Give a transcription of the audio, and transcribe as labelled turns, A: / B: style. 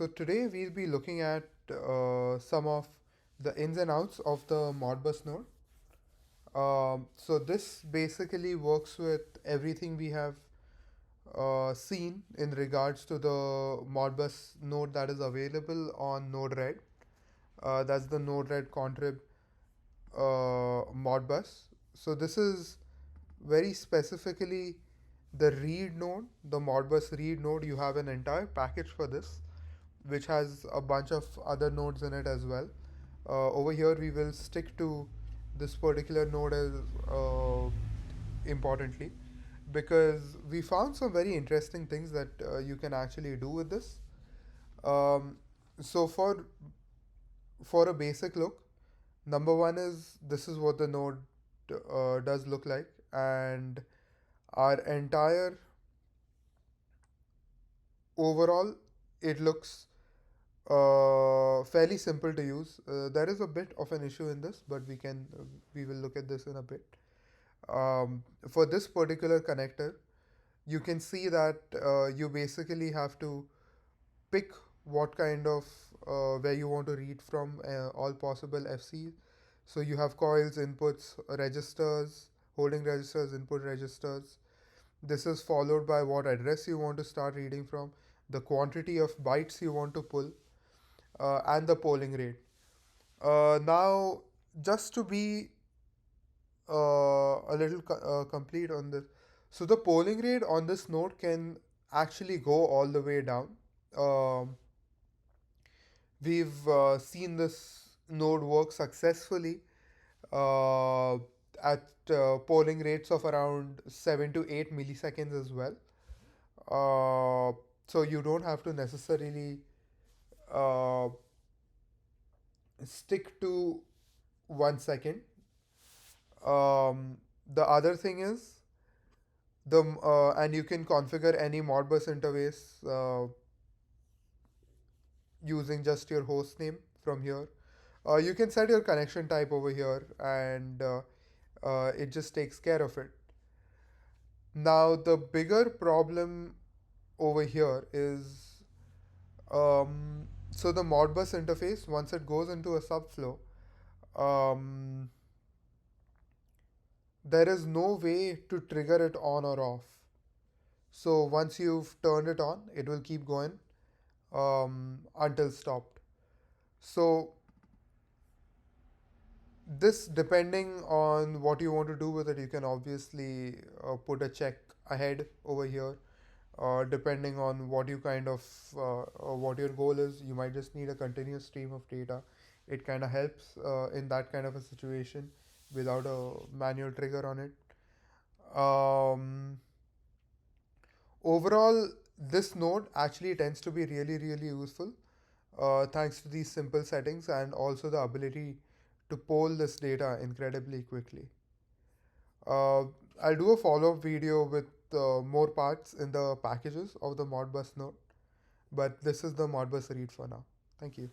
A: So today we'll be looking at some of the ins and outs of the Modbus node. So this basically works with everything we have seen in regards to the Modbus node that is available on Node-RED. That's the Node-RED contrib Modbus. So this is very specifically the read node, the Modbus read node. You have an entire package for this, which has a bunch of other nodes in it as well. Over here, we will stick to this particular node as importantly because we found some very interesting things that you can actually do with this. Um, so for a basic look, number one is this is what the node does look like, and our entire overall it looks fairly simple to use. There is a bit of an issue in this, but we will look at this in a bit. For this particular connector, you can see that you basically have to pick what kind of where you want to read from all possible FC. So you have coils, inputs, registers, holding registers, input registers. This is followed by what address you want to start reading from, the quantity of bytes you want to pull, and the polling rate. Now, just to be a little complete on this, so the polling rate on this node can actually go all the way down. Um, we've seen this node work successfully uh, at polling rates of around 7 to 8 milliseconds as well. So you don't have to necessarily uh, stick to 1 second. The other thing is and you can configure any Modbus interface using just your host name from here. You can set your connection type over here, and it just takes care of it. Now the bigger problem over here is so the Modbus interface, once it goes into a subflow, um, there is no way to trigger it on or off. So once you've turned it on, it will keep going until stopped. So this, depending on what you want to do with it, you can obviously put a check ahead over here. Depending on what you kind of what your goal is, you might just need a continuous stream of data. It kind of helps in that kind of a situation without a manual trigger on it. Overall, this node actually tends to be really, really useful thanks to these simple settings and also the ability to poll this data incredibly quickly. Uh, I'll do a follow-up video with more parts in the packages of the Modbus node, but this is the Modbus read for now. Thank you.